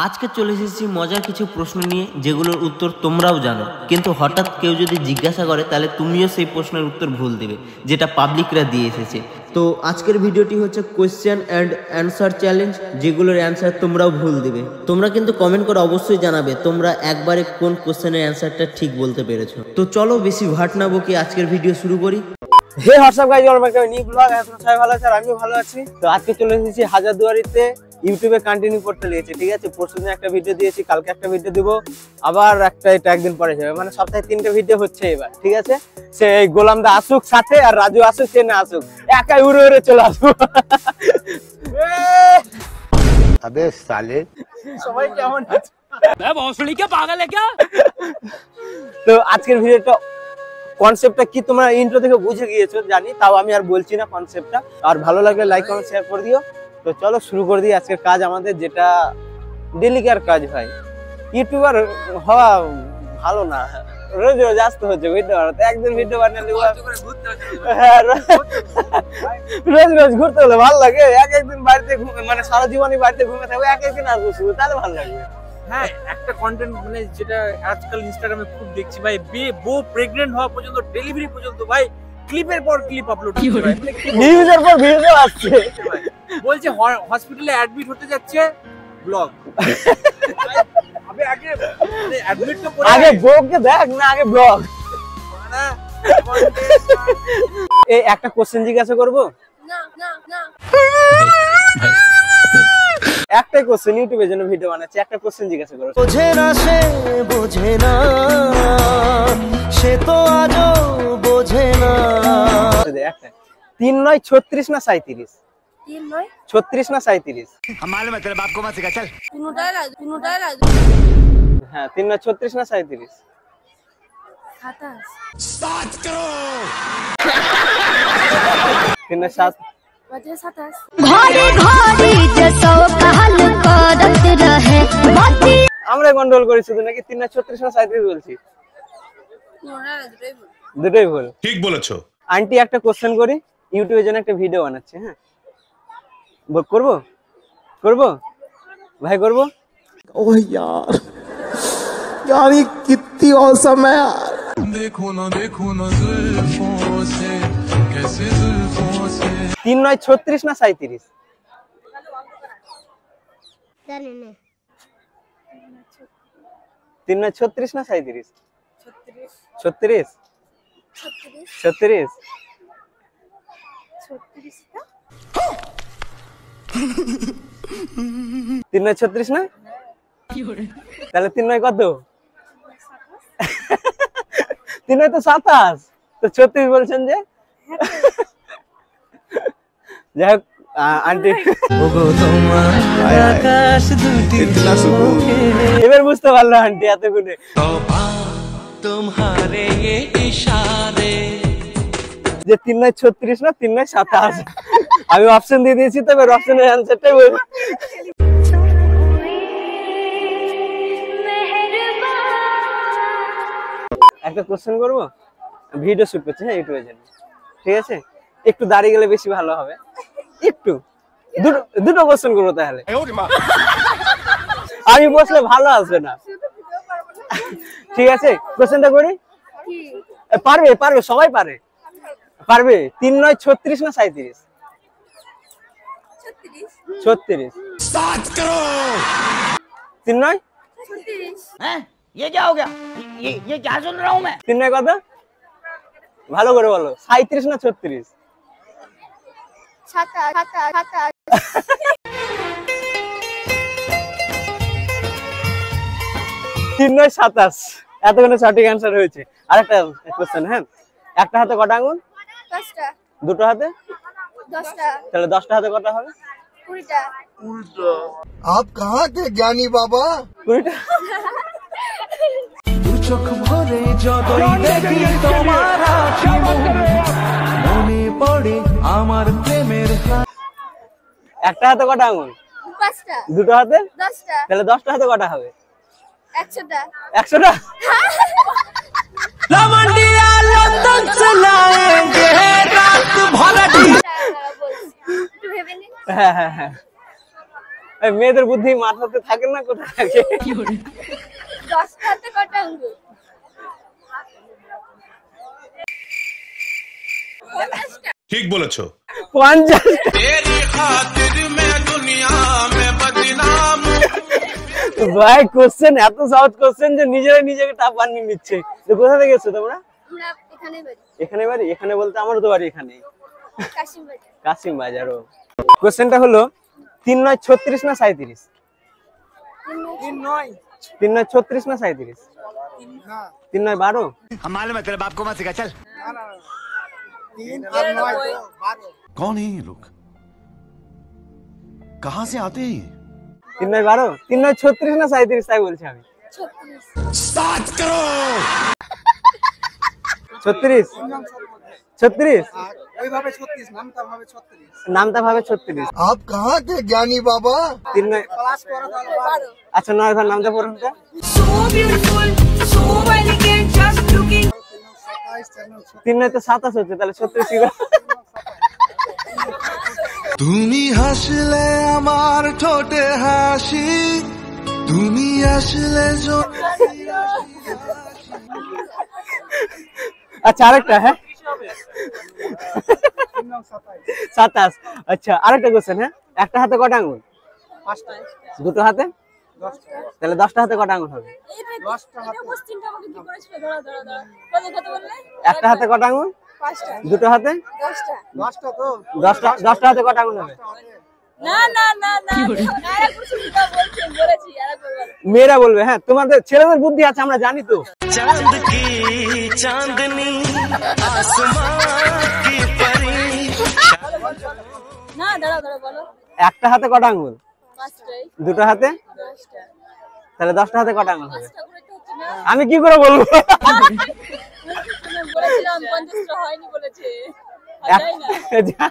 আজকে চলে এসেছি মজার কিছু প্রশ্ন নিয়ে, যেগুলোর উত্তর তোমরাও জানো, কিন্তু হঠাৎ কেউ যদি জিজ্ঞাসা করে তাহলে তুমিও সেই প্রশ্নের উত্তর ভুল দেবে, যেটা পাবলিকরা দিয়ে এসেছে। তো আজকের ভিডিওটি হচ্ছে কোয়েশ্চেন অ্যান্ড অ্যান্সার চ্যালেঞ্জ, যেগুলোর অ্যান্সার তোমরাও ভুল দেবে। তোমরা কিন্তু কমেন্ট করে অবশ্যই জানাবে তোমরা একবারে কোন কোয়েশ্চেনের অ্যান্সারটা ঠিক বলতে পেরেছো। তো চলো বেশি ভাট না বকি আজকের ভিডিও শুরু করি। Hey WhatsApp guys, welcome to new blog. আপনারা সবাই ভালো আছেন, আমিও ভালো আছি। তো আজকে চলে এসেছি হাজারদুয়ারিতে, ইউটিউবে কন্টিনিউ করতে লেগেছে। ঠিক আছে, পরশুদিন একটা ভিডিও দিয়েছি, কালকে একটা ভিডিও দিব, আবার এটা একদিন পরে যাবে, মানে সপ্তাহে 3টে ভিডিও হচ্ছে এবার। ঠিক আছে, সে গোলাম দা আসুক সাথে, আর রাজু আসুক, সে না আসুক, একাই উড়ে উড়ে চলে আসবো। अबे साले সবাই কেমন আছে? भोसड़ी क्या पागल है क्या? তো আজকের ভিডিওটা কনসেপ্টটা কি তোমরা ইন্ট্রো থেকে বুঝে গিয়েছো জানি, তাও আমি আর বলছি না কনসেপ্টটা। আর ভালো লাগলে লাইক কমেন্ট শেয়ার করে দিও। তো চলো শুরু করে দিই আজকের কাজ আমাদের, যেটা ডেলিকার কাজ ভাই। ইউটিউবার হওয়া ভালো না, রোজ রোজ আসতে হচ্ছে ভিডিও বানাতে। একদিন ভিডিও বানালে রোজ রোজ ঘুরতে হলে ভালো লাগে। একদিন বাড়িতে মানে সারা জীবনই বাড়িতে ঘুমে থাকবে, একদিন আসবো শুধু, তাহলে ভালো লাগবে। হ্যাঁ, একটা কন্টেন্ট মানে যেটা আজকাল ইনস্টাগ্রামে খুব দেখছি ভাই, বউ প্রেগন্যান্ট হওয়া পর্যন্ত, ডেলিভারি পর্যন্ত ভাই ক্লিপের পর ক্লিপ আপলোড করছে ভাই, ভিউজের পর ভিউজ আসছে। বলছে হসপিটালে অ্যাডমিট হতে যাচ্ছে, ব্লগ। আবে আগে অ্যাডমিট তো করে আগে বউকে দেখ না, আগে ব্লগ। এই একটা কোশ্চেন জিজ্ঞাসা করবো? না না না, একটাই কোশ্চেন, ইউটিউবের জন্য ভিডিও বানাচ্ছি, একটা কোশ্চেন জিজ্ঞাসা করবো। বোঝে না সে, বোঝে না সে, তো আজও বোঝে না। একটা 3 9 36 না 37? 3 9 36 না 37? हम मालूम है तेरे बाप को मत सिखा चल। কোনটাই রাজু হ্যাঁ, 3 9 36 না 37? 27 3 9 7 বাজে 27 ঘরে ঘরে যসো কাল করত রহে বাতি। আমরা কন্ট্রোল করি শুধু, নাকি 3 9 36 না 37 বলছি? কোনটা রাজুটাই বল। দুটোই ভুল। ঠিক বলেছো। আন্টি একটা কোশ্চেন করি, ইউটিউবের জন্য একটা ভিডিও বানাচ্ছি। হ্যাঁ, করবো করবো ভাই, করবো। ओह यार, यार ये कितनी औसम है यार। देखो ना जुल्फों से कैसे जुल्फों से। 3 9 36 না 37? জানি না। 3 9 36 না 37? 36 36 36 টা 3 9 36 না? তাহলে 3 9 কত? 3 9 তো 27, তো 36 বলছেন যে। যাই হোক আন্টি, এবার বুঝতে পারলো আন্টি এতক্ষণে। तुम्हारे ये इशारे যে 3 9 36 না 3 9 27? আমি অপশন দিয়ে দিয়েছি, তো এবার অপশনের অ্যানসারটাই বল। একটা কোশ্চেন করবো, ভিডিও শুট করছি হ্যাঁ ইউটিউবের জন্য। ঠিক আছে, একটু দাঁড়িয়ে গেলে বেশি ভালো হবে। একটু দুটো কোশ্চেন করবো তাহলে, আমি বসলে ভালো আসবে না। ঠিক আছে, কোশ্চেনটা করি। পারবে পারবে, সবাই পারে পারবে। 3 9 36 না 37? 36। 3 9 36 हैं? ये क्या हो गया? ये क्या सुन रहा हूँ मैं? 3 9 কত? ভালো করে বলো, 37 না 36? 27 3 9 27। এতক্ষণে সঠিক অ্যান্সার হয়েছে। আরেকটা কোশ্চেন, হ্যাঁ, একটা হাতে কটা আঙুল? 10টা দুটো হাতে? 10টা তাহলে 10টা হাতে কটা হবে? 20টা आप कहाँ के ज्ञानी बाबा? 20টা। চোখ ভরে যতই দেখি তোমার আঁখি মনে পড়ে আমার প্রেমের। একটা হাতে কটা আঙুল? 5টা দুটো হাতে? 10টা তাহলে 10টা হাতে কটা হবে? 100টা 100টা। लवंडिया लंदन चलाएंगे रात भर। বলছি একটু ভেবে নি। হ্যাঁ হ্যাঁ হ্যাঁ, এই মেয়েদের বুদ্ধি মাথাতে থাকে না, কোথায় থাকে? 10টাতে কটা আঙ্গুল? 50টা। ঠিক বলেছো। 50। ভাই কোশ্চেন এত সহজ কোশ্চেন যে নিজেরাই নিজেকে টাপ বানিয়ে নিচ্ছে। তো কোথা থেকে এসছো তোমরা? আমরা এখানে বাড়ি। এখানে বাড়ি? এখানে বলতে আমারও তো বাড়ি এখানে, কাশিম বাজার। কাশিম বাজারও। কোশ্চেনটা হলো 3 9 36 না 37? 3 9 3 9 36 না 37? 3 9 12? हम मालूम है तेरे बाप को मत सिखा चल। 3 আর 9 12। कौन है ये लोग, कहाँ से आते हैं ये? 3 9 12? 3 9 36 না 37 তাই বলছি আমি। 36 36 ওইভাবে 36 নামটা ভাবে 36। নামটা ভাবে 36। आप कहाँ के ज्ञानी बाबा? 3 9 ক্লাস করো তাহলে 12। আচ্ছা 9 ঘর নামটা পড়ুন তো। So beautiful, so elegant, just looking. 3 9 তো 27 হচ্ছে, তাহলে 36 কি করে? তুমি হাসলে আমার ঠোঁটে হাসি, তুমি আসলে আচ্ছা আরেকটা, হ্যাঁ 27। আচ্ছা আরেকটা কোশ্চেন, হ্যাঁ একটা হাতে কটা আঙ্গুল? 5টা। দুটো হাতে? 10টা। তাহলে 10টা হাতে কটা আঙ্গুল হবে? 10টা হাতে। কোশ্চেনটা আমাকে কি করেছিল? ধরো ধরো ধরো। কত বললে? একটা হাতে কটা আঙ্গুল? 5টা। দুটো হাতে? 10টা। 10টা তো 10টা হাতে কটা আঙ্গুল হবে? না না না না। আরেক কোশ্চেনটা বলেছি আরেকবার বলো। মেয়েরা বলবে, হ্যাঁ তোমাদের ছেলেদের বুদ্ধি আছে আমরা জানি তো। चांद की चांदनी आसमां की परी। না দাঁড়াও দাঁড়াও বলো। একটা হাতে কটা আঙ্গুল? 5টাই। দুটো হাতে? 10টা। তাহলে 10টা হাতে কটা আঙ্গুল হবে? 5টা করে তো হচ্ছে না। আমি কি করে বলবো? বলেছিলাম 50টা হয়নি বলেছে। তাই না?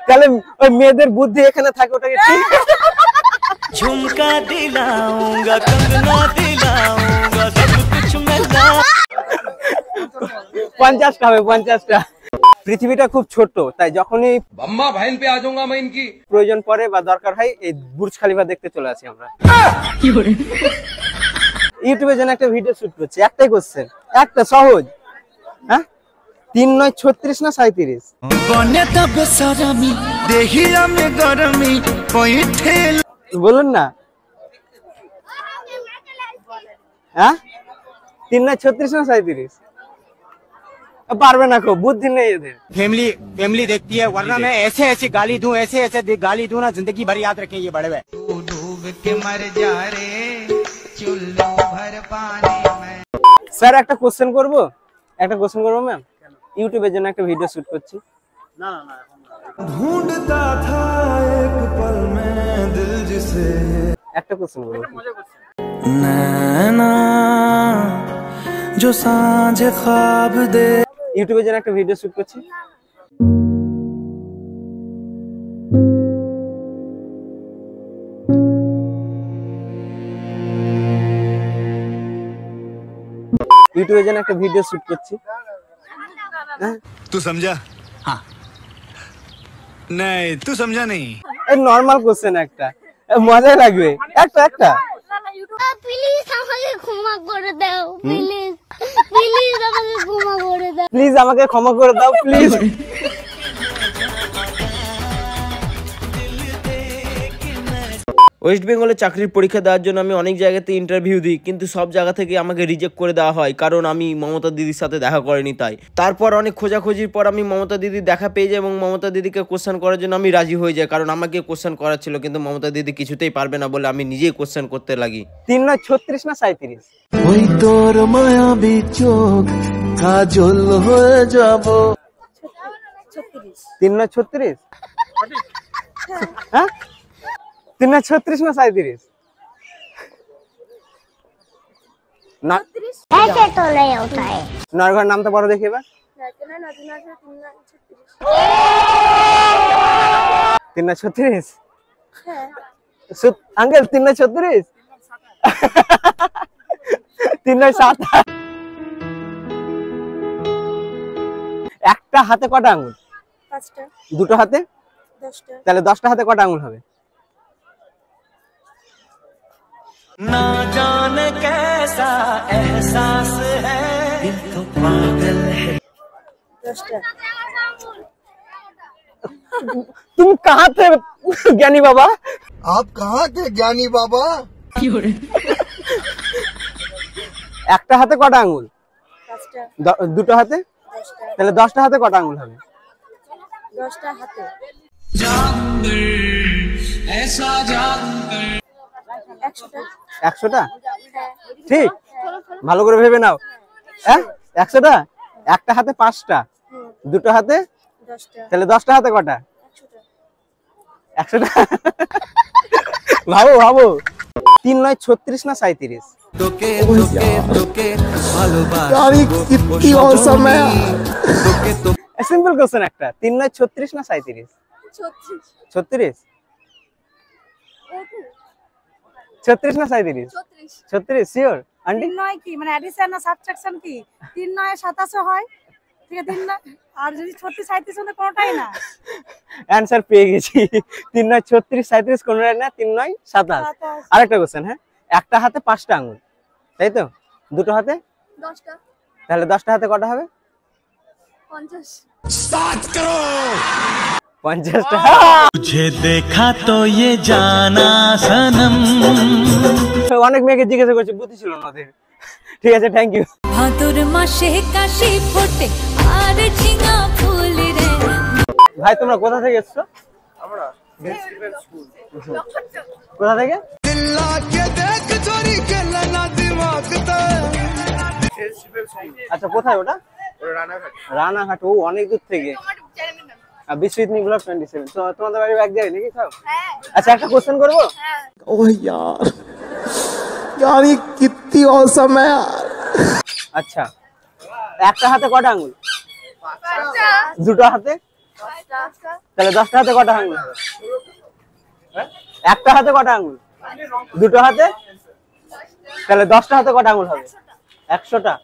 তাহলে ওই মেয়েদের বুদ্ধি এখানে থাকে, ওটাকে ঠিক। झुमका दिलाऊंगा कंगना दिलाऊंगा सब कुछ मैं ला। 50টা হবে, 50টা। পৃথিবীটা খুব ছোট, তাই যখনই अम्मा बहन पे आ जाऊंगा मैं इनकी। প্রয়োজন পড়ে বা দরকার হয় এই বুর্জ খলিফা দেখতে চলে আসি আমরা। ইউটিউবে যেন একটা ভিডিও শুট করছি, একটাই কোশ্চেন, একটা সহজ, হ্যাঁ 3 9 36 না 37? बने तब सरामी देहिया में गरमी पैठे। বলুন না, হ্যাঁ 3 9 36 না 37? পারবে না, খুব বুদ্ধি নেই এদের। फैमिली देखती है, वरना मैं ऐसे ऐसे गाली दूं, ऐसे ऐसे गाली दूं ना, जिंदगी भर याद रखें ये बड़े हुए। डूब के मर जा रे चुल्लू भर पानी में। স্যার একটা কোশ্চেন করব, ম্যাম। ইউটিউবের জন্য একটা ভিডিও শুট করছি। ढूंढता था एक पल में दिल जिसे। একটা কোশ্চেন করব। नैना जो सांझ ख्वाब दे। ইউটিউবের জন্য একটা ভিডিও শুট করছি। ইউটিউবের জন্য একটা ভিডিও শুট করছি। तू समझा? हाँ। नहीं तू समझा नहीं। এই নরমাল কোশ্চেন একটা, মজাই লাগবে। একটা প্লিজ আমাকে ক্ষমা করে দাও, প্লিজ প্লিজ আমাকে ক্ষমা করে দাও। প্লিজ আমাকে ক্ষমা করে দাও, প্লিজ। ওয়েস্ট বেঙ্গলে চাকরির পরীক্ষা দেওয়ার জন্য আমি অনেক জায়গাতে ইন্টারভিউ দিই, কিন্তু সব জায়গা থেকে আমাকে রিজেক্ট করে দেওয়া হয়, কারণ আমি মমতা দিদির সাথে দেখা করিনি তাই। তারপর অনেক খোঁজাখুঁজির পর আমি মমতা দিদির দেখা পেয়ে যাই এবং মমতা দিদিকে কোশ্চেন করার জন্য আমি রাজি হয়ে যাই, কারণ আমাকে কোশ্চেন করার ছিল, কিন্তু মমতা দিদি কিছুতেই পারবে না বলে আমি নিজেই কোশ্চেন করতে লাগি। 3 9 36 না 37? ওই তোর মায়াবী চোখ কাজল হয়ে যাব। 3 9 36? হ্যাঁ 3 9 36 না 37? না ऐसे तो नहीं होता है। নরঘর নামটা বড় দেখি এবার। 3 9 36? আঙ্কেল 3 9 36? 3 9 27? একটা হাতে কটা আঙ্গুল? 5টা। দুটো হাতে? 10টা। তাহলে 10টা হাতে কটা আঙ্গুল হবে? ना जाने कैसा एहसास है दिल तो पागल है। तुम कहाँ थे ज्ञानी बाबा? आप कहाँ थे ज्ञानी बाबा? একটা হাতে কটা আঙ্গুল? দুটো হাতে? তাহলে 10টা হাতে কটা আঙ্গুল হবে? 10টা হাতে 100টা? ঠিক, ভালো করে ভেবে নাও। হ্যাঁ 100টা? একটা হাতে 5টা, দুটো হাতে 10টা, তাহলে 10টা হাতে কটা? 100টা। ভাবো ভাবো, 3 9 36 না 37? তোকে তোকে তোকে ভালোবাসি कितनी औसम है। সিম্পল কোশ্চেন একটা, 3 9 36 না 37? 36? 36 না 37? 36 শিওর আন্টি? 3 9 কি মানে অ্যাডিশন না সাবট্রাকশন কি? 3 9 27 হয়, ঠিক আছে? 3 9 আর যদি 36 37 হলে কোনটাই না। অ্যানসার পেয়ে গেছি। 3 9 36 37 কোনটাই না, 3 9 27। আরেকটা কোশ্চেন, হ্যাঁ একটা হাতে 5টা আঙ্গুল, তাই তো? দুটো হাতে 10টা, তাহলে 10টা হাতে কটা হবে? 50। 50টা। तुझे देखा तो ये जाना सनम। অনেক মেয়েকে জিজ্ঞাসা করছি, বুদ্ধি ছিল না ওদের। ঠিক আছে, থ্যাংক ইউ। ভাদর মাসে কাশি ফোটে আর ঝিঙা ফুল রে। ভাই তোমরা কোথা থেকে এসছো? আমরা কোথা থেকে? আচ্ছা কোথায় ওটা? রানাঘাট। ও অনেক দূর থেকে। বিশ্বজিৎ ব্লগ 27। তো তোমাদের বাড়ি এক জায়গায় নাকি সব? আচ্ছা একটা কোশ্চেন করবো? ओह यार, यार ये कितनी औसम है यार। আচ্ছা একটা হাতে কটা আঙ্গুল? 5টা, দুটো হাতে? 10টা, তাহলে 10টা হাতে কটা আঙ্গুল হবে? একটা হাতে কটা আঙ্গুল? দুটো হাতে? তাহলে 10টা হাতে কটা আঙ্গুল হবে? 100টা।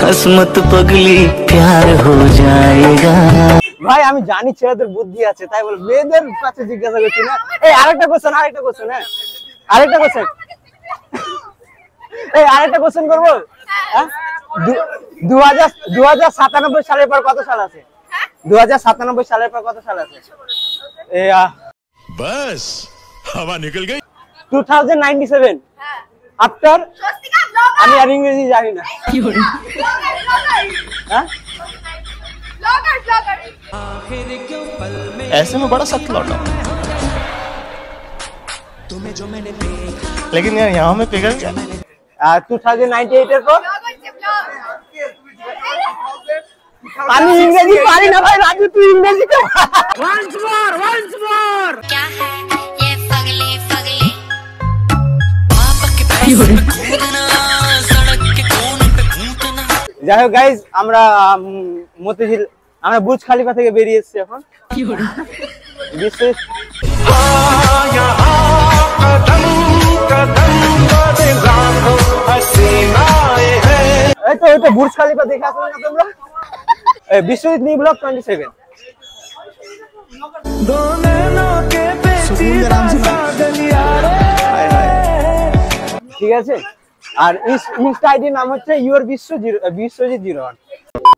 हसमत पगली प्यार हो जाएगा। ভাই আমি জানি ছেলেদের বুদ্ধি আছে, তাই বল মেয়েদের কাছে জিজ্ঞাসা করছি না। এই আরেকটা কোশ্চেন, হ্যাঁ আরেকটা কোশ্চেন করবো? হ্যাঁ 2097 সালের পর কত সাল আছে? 2097 সালের পর কত সাল আছে? बस हवा निकल गई। 2097 আফটার? আমি আর ইংরেজি জানি না। হ্যাঁ ऐसे में बड़ा सख्त लौटा, लेकिन यार यहाँ में पिघल गया। 2098 এর পর? আমি ইংরেজি পারি না ভাই, রাজু তুই ইংরেজি কর। once more क्या है ये पगली पगली? যাই হোক গাইজ, আমরা মতিঝিল, আমরা বুর্জ খালিফা থেকে বেরিয়ে এসেছি এখন। এই তো ওইটা বুর্জ খালিফা দেখে আসলে না তোমরা? বিশ্বজিৎ ব্লগ 27। ঠিক আছে, আর ইনস্টা আইডি নাম হচ্ছে ইউর বিশ্বজিৎ 01।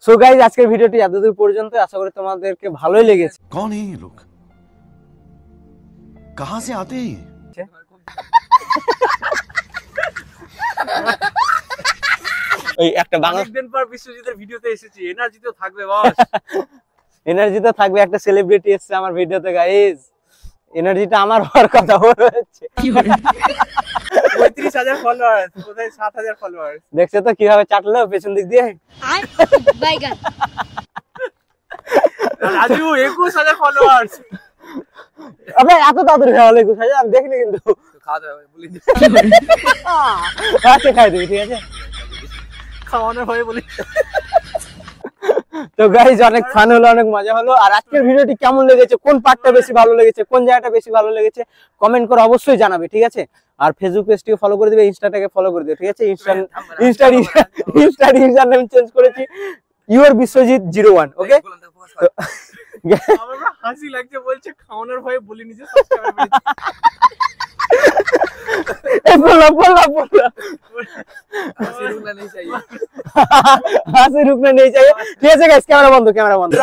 সো গাইজ আজকের ভিডিওটি এতদূর পর্যন্ত, আশা করি তোমাদেরকে ভালোই লেগেছে। कौन है ये लोग? कहाँ से आते हैं? ওই একটা বাংলা অনেকদিন পর বিশ্বজিতের ভিডিওতে এসেছি, এনার্জি তো থাকবে বস। এনার্জি তো থাকবে, একটা সেলিব্রিটি এসেছে আমার ভিডিওতে গাইজ, এনার্জিটা আমার হওয়ার কথা হচ্ছে। 35,000 ফলোয়ার্স, কোথায় 7,000 ফলোয়ার্স। দেখছো তো কিভাবে চাটলো পেছন দিক দিয়ে। বাইগান রাজু 21,000 ফলোয়ার্স। আবে এত তাড়াতাড়ি হয়ে গেল 21,000? আমি দেখিনি কিন্তু। খাওয়া দাওয়া বলি আচ্ছা খাই দিবি, ঠিক আছে খাওয়ানোর হয়ে বলি। তো গাইজ অনেক ফান হলো, অনেক মজা হলো। আর আজকের ভিডিওটি কেমন লেগেছে, কোন পার্টটা বেশি ভালো লেগেছে, কোন জায়গাটা বেশি ভালো লেগেছে কমেন্ট করে অবশ্যই জানাবে, ঠিক আছে? আর ফেসবুক পেজটিকে ফলো করে দিবে, ইনস্টাটাকে ফলো করে দিবে, ঠিক আছে? ইনস্টার ইউজার নেম চেঞ্জ করেছি, ইউর বিশ্বজিৎ 01। ওকে আমার হাসি লাগছে, বলছে খাওয়ানোর ভয়ে বলিনি যে সাবস্ক্রাইবার बोला बोला बोला হাসি রুকনা नहीं चाहिए। हाथ से रुकना नहीं चाहिए। ठीक है गाइस, कैमरा बंद।